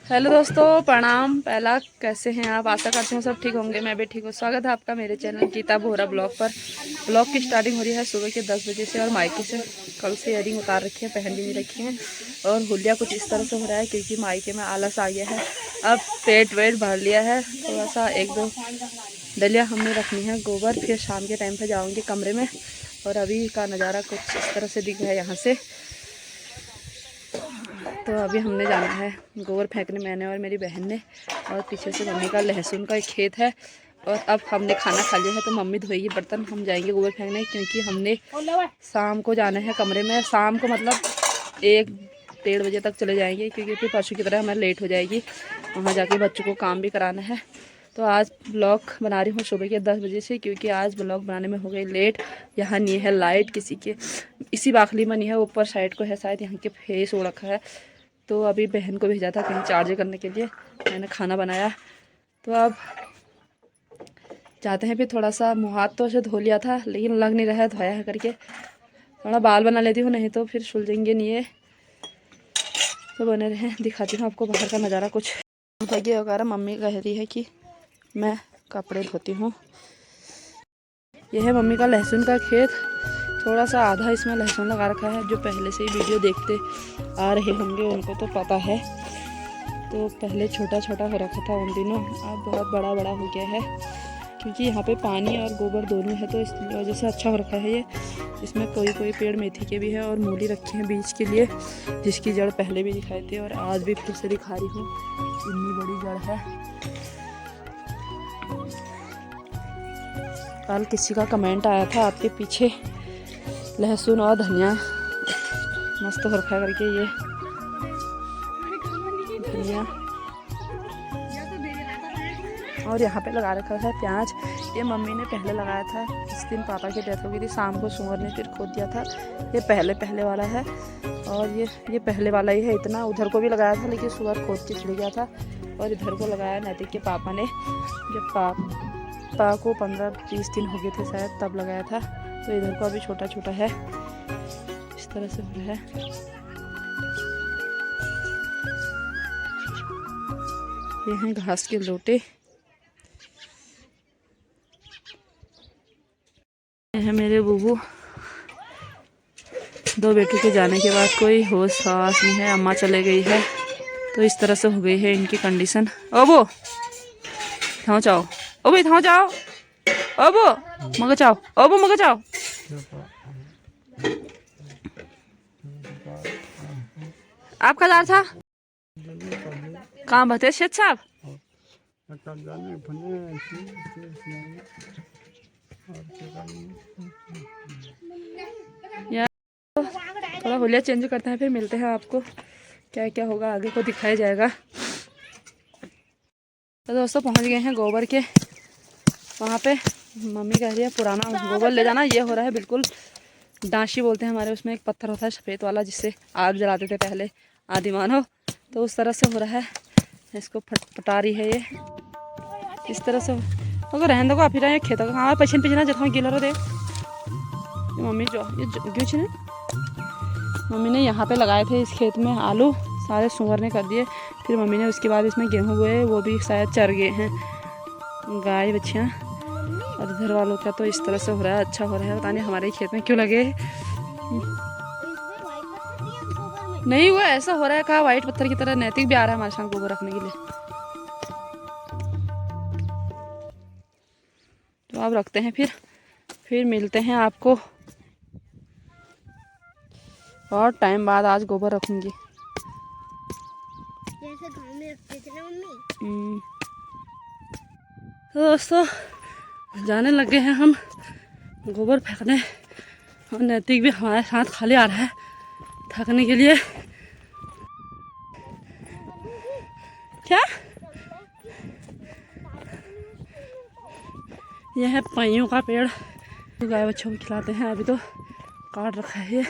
Hello दोस्तों, प्रणाम। पहला कैसे हैं आप? आशा करती हूँ सब ठीक होंगे। मैं भी ठीक हूँ। स्वागत है आपका मेरे चैनल गीता बोहरा ब्लॉग पर। ब्लॉग की स्टार्टिंग हो रही है सुबह के 10 बजे से और मायके से कल से इयरिंग उतार रखी है, पहन भी नहीं रखी है। और हुलिया कुछ इस तरह से हो रहा है क्योंकि मायके में आलस आ गया है। अब पेट वेट भर लिया है, थोड़ा सा एक दो डलिया हमने रखनी है गोबर, फिर शाम के टाइम पर जाऊँगी कमरे में। और अभी का नज़ारा कुछ इस तरह से दिख रहा है यहाँ से। तो अभी हमने जाना है गोबर फेंकने, मैंने और मेरी बहन ने। और पीछे से मम्मी का लहसुन का एक खेत है। और अब हमने खाना खा लिया है तो मम्मी धोएगी बर्तन, हम जाएंगे गोबर फेंकने क्योंकि हमने शाम को जाना है कमरे में। शाम को मतलब 1-1:30 बजे तक चले जाएंगे क्योंकि फिर परसों की तरह हमें लेट हो जाएगी वहाँ जाके, बच्चों को काम भी कराना है। तो आज ब्लॉग बना रही हूँ सुबह के 10 बजे से क्योंकि आज ब्लॉग बनाने में हो गई लेट। यहाँ नहीं है लाइट किसी के, इसी बाखली में नहीं है, ऊपर साइड को है शायद, यहाँ के फेस हो रखा है। तो अभी बहन को भेजा था कहीं चार्ज करने के लिए, मैंने खाना बनाया। तो अब जाते हैं। फिर थोड़ा सा मुँह हाथ तो ऐसे धो लिया था लेकिन लग नहीं रहा है धोया है करके। थोड़ा बाल बना लेती हूँ नहीं तो फिर सुलझेंगे नहीं है। तो बने रहें, दिखाती हूँ आपको बाहर का नज़ारा कुछ। भाग्य वगैरह मम्मी कह रही है कि मैं कपड़े धोती हूँ। यह है मम्मी का लहसुन का खेत। थोड़ा सा आधा इसमें लहसुन लगा रखा है। जो पहले से ही वीडियो देखते आ रहे होंगे उनको तो पता है। तो पहले छोटा छोटा हो रखा था उन दिनों, अब बहुत बड़ा बड़ा हो गया है क्योंकि यहाँ पे पानी और गोबर दोनों है तो इस वजह से अच्छा हो रखा है ये। इसमें कोई कोई पेड़ मेथी के भी है और मूली रखी है बीज के लिए, जिसकी जड़ पहले भी दिखाई थी और आज भी फिर से दिखा रही हूँ। इतनी बड़ी जड़ है। कल किसी का कमेंट आया था आपके पीछे लहसुन और धनिया मस्त हो रखा करके। ये धनिया और यहाँ पे लगा रखा है प्याज। ये मम्मी ने पहले लगाया था, जिस दिन पापा की डेथ हो गई थी शाम को सुअर ने फिर खोद दिया था। ये पहले वाला है और ये पहले वाला ही है। इतना उधर को भी लगाया था लेकिन सुअर खोद के छिड़ गया था। और इधर को लगाया नैतिक के पापा ने, जब पापा को 15-20 दिन हो गए थे शायद तब लगाया था। तो इधर को अभी छोटा छोटा है, इस तरह से हो रहा है। ये हैं घास के लोटे। ये है मेरे बूबू। 2 बेटों के जाने के बाद कोई होश हवास नहीं है, अम्मा चले गई है तो इस तरह से हो गई है इनकी कंडीशन। ओ बो थाओ चाओ, ओ भाई थाओ जाओ, ओ बो मगे चाओ, ओ बो मगे चाओ। आपका जार था कहाँ बते शेख साहब? यार थोड़ा हुलिया चेंज करते हैं फिर मिलते हैं आपको। क्या क्या होगा आगे को दिखाया जाएगा। तो दोस्तों पहुंच गए हैं गोबर के वहाँ पे। मम्मी कह रही है पुराना गोबर ले जाना। ये हो रहा है बिल्कुल डांशी बोलते हैं हमारे, उसमें एक पत्थर होता है सफ़ेद वाला जिससे आग जलाते थे पहले आदि मानव। तो उस तरह से हो रहा है, इसको फटफटा रही है ये इस तरह से। अगर रहने दो आप ही खेतों का पीछे पीछे ना जहाँ गिला रहे मम्मी जो ये क्यों मम्मी ने यहाँ पे लगाए थे इस खेत में आलू, सारे सुअर ने कर दिए। फिर मम्मी ने उसके बाद इसमें गेहूँ बोए, वो भी शायद चर गए हैं गाय बच्चियाँ। और इधर वालों का तो इस तरह से हो रहा है, अच्छा हो रहा है। पता नहीं हमारे खेत में क्यों लगे नहीं। वो ऐसा हो रहा है कहा वाइट पत्थर की तरह। नैतिक भी आ रहा है हमारे साथ गोबर रखने के लिए। तो आप रखते हैं फिर मिलते हैं आपको। और टाइम बाद आज गोबर रखूंगी जैसे घर में रखते थे ना मम्मी। तो दोस्तों जाने लगे हैं हम गोबर फेंकने और नैतिक भी हमारे साथ खाली आ रहा है थकने के लिए। क्या यह है पाइयों का पेड़, गाय बच्चों को खिलाते हैं। अभी तो काट रखा है ये।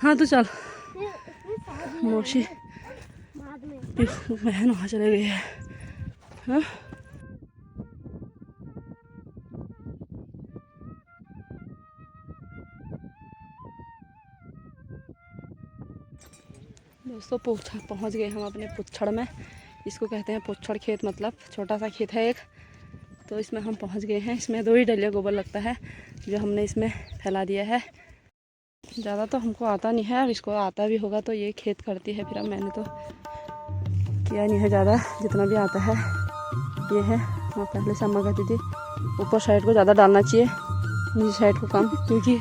हाँ तो चल मौसी बहन वहाँ चले गई है। हाँ दोस्तों पहुँच गए हम अपने पुच्छड़ में। इसको कहते हैं पुच्छड़ खेत, मतलब छोटा सा खेत है एक। तो इसमें हम पहुँच गए हैं। इसमें 2 ही डलिया गोबर लगता है जो हमने इसमें फैला दिया है। ज़्यादा तो हमको आता नहीं है, अब इसको आता भी होगा तो ये खेत करती है। फिर अब मैंने तो किया नहीं है ज़्यादा, जितना भी आता है ये है। हाँ, पहले से अम्मा कहती थी ऊपर साइड को ज़्यादा डालना चाहिए, नीचे साइड को कम, क्योंकि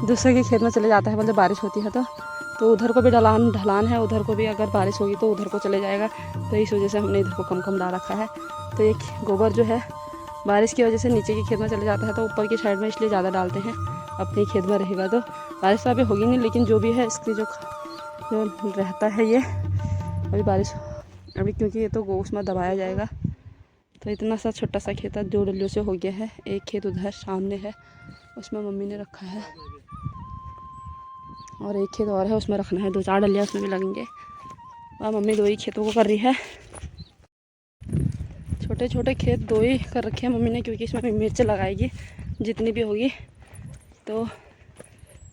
दूसरे के खेत में चले जाता है। मतलब बारिश होती है तो उधर को भी ढलान है, उधर को भी अगर बारिश होगी तो उधर को चले जाएगा। तो इस वजह से हमने इधर को कम कम डाल रखा है। तो एक गोबर जो है बारिश की वजह से नीचे के खेत में चले जाता है, तो ऊपर की साइड में इसलिए ज़्यादा डालते हैं। अपने खेत में रहेगा तो बारिश तो अभी होगी नहीं, लेकिन जो भी है इसकी जो रहता है ये अभी बारिश, अभी क्योंकि ये तो उसमें दबाया जाएगा। तो इतना सा छोटा सा खेत है, 2 डलियों से हो गया है। एक खेत उधर सामने है, उसमें मम्मी ने रखा है, और एक खेत और है, उसमें रखना है। 2-4 डलियाँ उसमें भी लगेंगे। और मम्मी 2 ही खेतों को कर रही है। छोटे छोटे खेत 2 ही कर रखे हैं मम्मी ने, क्योंकि इसमें मिर्च लगाएगी जितनी भी होगी। तो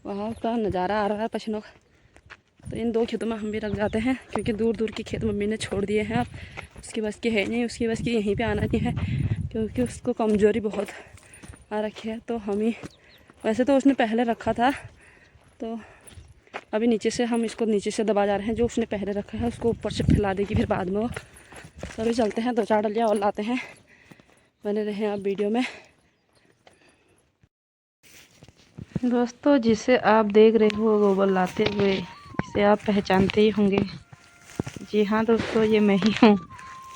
वहाँ का नज़ारा आ रहा है पछनों का। तो इन 2 खेतों में हम भी रख जाते हैं, क्योंकि दूर दूर के खेत मम्मी ने छोड़ दिए हैं। अब उसकी बस की है नहीं, उसकी बस की यहीं पे आना नहीं है, क्योंकि उसको कमज़ोरी बहुत आ रखी है। तो हम ही, वैसे तो उसने पहले रखा था, तो अभी नीचे से हम इसको नीचे से दबा जा रहे हैं। जो उसने पहले रखा है उसको ऊपर से फैला देगी फिर बाद में वो। तो अभी चलते हैं, 2-4 डलियाँ और लाते हैं। बने रहे आप वीडियो में। दोस्तों, जिसे आप देख रहे हो गोबर लाते हुए, इसे आप पहचानते ही होंगे। जी हाँ दोस्तों, ये मैं ही हूँ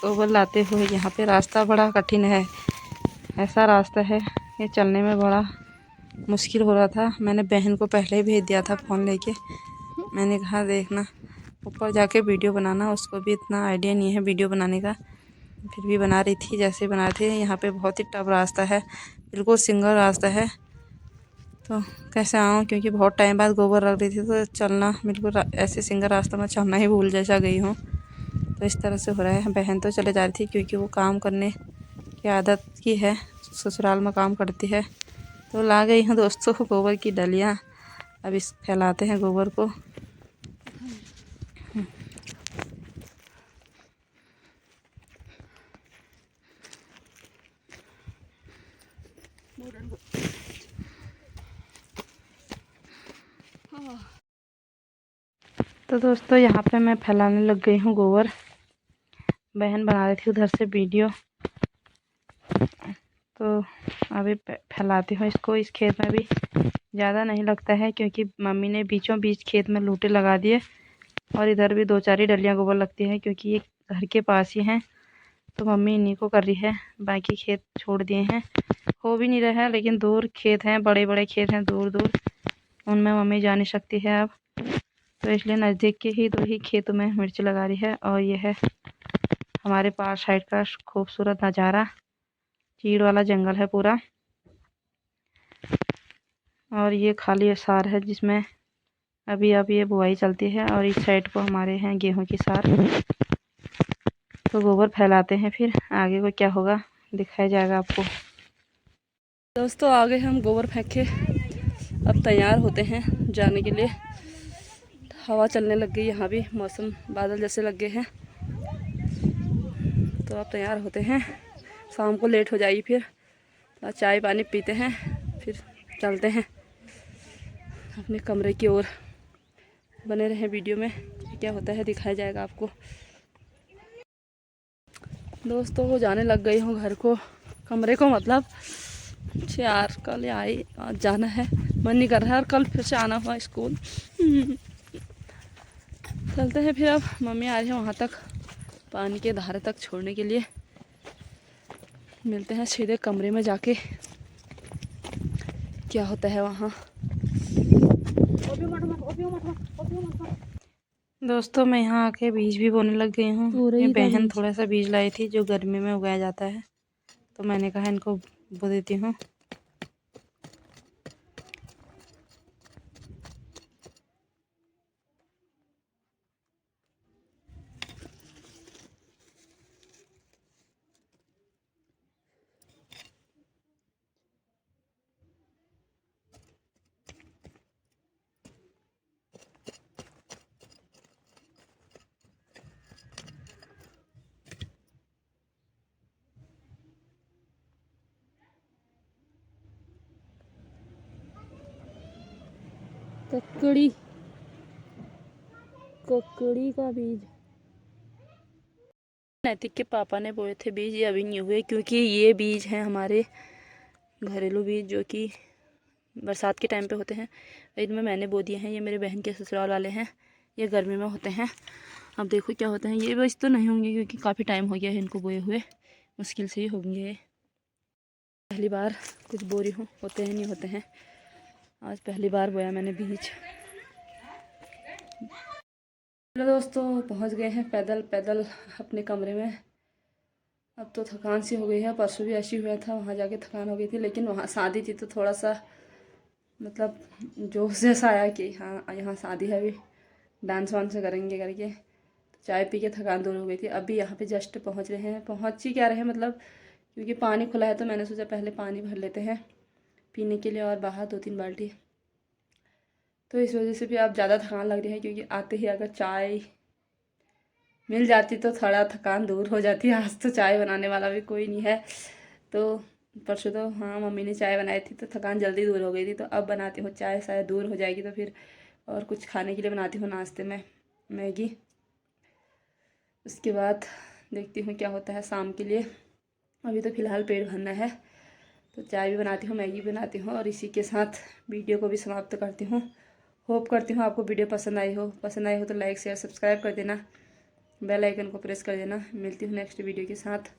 गोबर लाते हुए। यहाँ पे रास्ता बड़ा कठिन है, ऐसा रास्ता है ये चलने में बड़ा मुश्किल हो रहा था। मैंने बहन को पहले ही भेज दिया था फ़ोन लेके। मैंने कहा देखना ऊपर जाके वीडियो बनाना। उसको भी इतना आइडिया नहीं है वीडियो बनाने का, फिर भी बना रही थी जैसे बना रही थी। यहाँ पे बहुत ही टफ रास्ता है, बिल्कुल सिंगल रास्ता है। तो कैसे आऊँ, क्योंकि बहुत टाइम बाद गोबर रख रही थी, तो चलना बिल्कुल ऐसे सिंगल रास्ता में चलना ही भूल जैसा गई हूँ। तो इस तरह से हो रहा है। बहन तो चले जा रही थी, क्योंकि वो काम करने की आदत की है, ससुराल में काम करती है। तो ला गई हूँ दोस्तों गोबर की डलियाँ। अब इस फैलाते हैं गोबर को। तो दोस्तों, यहाँ पे मैं फैलाने लग गई हूँ गोबर। बहन बना रही थी उधर से वीडियो, तो अभी फैलाती हूँ इसको। इस खेत में भी ज़्यादा नहीं लगता है, क्योंकि मम्मी ने बीचों बीच खेत में लूटे लगा दिए, और इधर भी 2-4 ही डलियाँ गोबर लगती है, क्योंकि ये घर के पास ही हैं। तो मम्मी इन्हीं को कर रही है, बाकी खेत छोड़ दिए हैं। हो भी नहीं रहा है, लेकिन दूर खेत हैं, बड़े बड़े खेत हैं दूर दूर, उनमें मम्मी जा नहीं सकती है अब। तो इसलिए नज़दीक के ही 2 ही खेतों में मिर्च लगा रही है। और यह है हमारे पास साइड का खूबसूरत नज़ारा। चीड़ वाला जंगल है पूरा, और ये खाली सार है जिसमें अभी अब ये बुआई चलती है। और इस साइड को हमारे हैं गेहूं की सार। तो गोबर फैलाते हैं, फिर आगे को क्या होगा दिखाया जाएगा आपको। दोस्तों, आगे हम गोबर फेंक के अब तैयार होते हैं जाने के लिए। हवा चलने लग गई, यहाँ भी मौसम बादल जैसे लग गए हैं। तो अब तैयार होते हैं, शाम को लेट हो जाएगी फिर। तो चाय पानी पीते हैं, फिर चलते हैं अपने कमरे की ओर। बने रहे वीडियो में, क्या होता है दिखाया जाएगा आपको। दोस्तों, वो जाने लग गई हूँ घर को, कमरे को, मतलब यार कल आई, आज जाना है, मन नहीं कर रहा है, और कल फिर से आना हुआ स्कूल। चलते हैं फिर। अब मम्मी आ रही है वहाँ तक, पानी के धारे तक छोड़ने के लिए। मिलते हैं सीधे कमरे में जाके, क्या होता है वहाँ। दोस्तों, मैं यहाँ आके बीज भी बोने लग गई हूँ। ये बहन थोड़ा सा बीज लाई थी जो गर्मी में उगाया जाता है, तो मैंने कहा इनको बो देती हूँ। ककड़ी, ककड़ी का बीज नैतिक के पापा ने बोए थे बीज, ये अभी नहीं हुए क्योंकि ये बीज हैं हमारे घरेलू बीज जो कि बरसात के टाइम पे होते हैं। इनमें मैंने बो दिए हैं, ये मेरे बहन के ससुराल वाले हैं, ये गर्मी में होते हैं। अब देखो क्या होता है, ये बस तो नहीं होंगे क्योंकि काफ़ी टाइम हो गया है इनको बोए हुए, मुश्किल से ही होंगे। पहली बार कुछ बो रही हूँ, होते हैं नहीं होते हैं, आज पहली बार बोया मैंने बीज। हेलो दोस्तों, पहुँच गए हैं पैदल पैदल अपने कमरे में। अब तो थकान सी हो गई है, परसों भी ऐसी हुआ था, वहाँ जाके थकान हो गई थी, लेकिन वहाँ शादी थी तो थोड़ा सा मतलब जोश जैसा आया कि हाँ यहाँ शादी है, अभी डांस वांस करेंगे करके। तो चाय पी के थकान दूर हो गई थी। अभी यहाँ पे जस्ट पहुँच रहे हैं, पहुँच ही क्या रहे हैं मतलब, क्योंकि पानी खुला है तो मैंने सोचा पहले पानी भर लेते हैं पीने के लिए, और बाहर 2-3 बाल्टी। तो इस वजह से भी अब ज़्यादा थकान लग रही है, क्योंकि आते ही अगर चाय मिल जाती तो थोड़ा थकान दूर हो जाती है। आज तो चाय बनाने वाला भी कोई नहीं है, तो परसों तो हाँ मम्मी ने चाय बनाई थी तो थकान जल्दी दूर हो गई थी। तो अब बनाती हूँ चाय, शायद दूर हो जाएगी तो फिर और कुछ खाने के लिए बनाती हूँ नाश्ते में मैगी। उसके बाद देखती हूँ क्या होता है शाम के लिए। अभी तो फ़िलहाल पेट भरना है, तो चाय भी बनाती हूँ, मैगी बनाती हूँ, और इसी के साथ वीडियो को भी समाप्त करती हूँ। होप करती हूँ आपको वीडियो पसंद आई हो। पसंद आई हो तो लाइक शेयर सब्सक्राइब कर देना, बेल आइकन को प्रेस कर देना। मिलती हूँ नेक्स्ट वीडियो के साथ।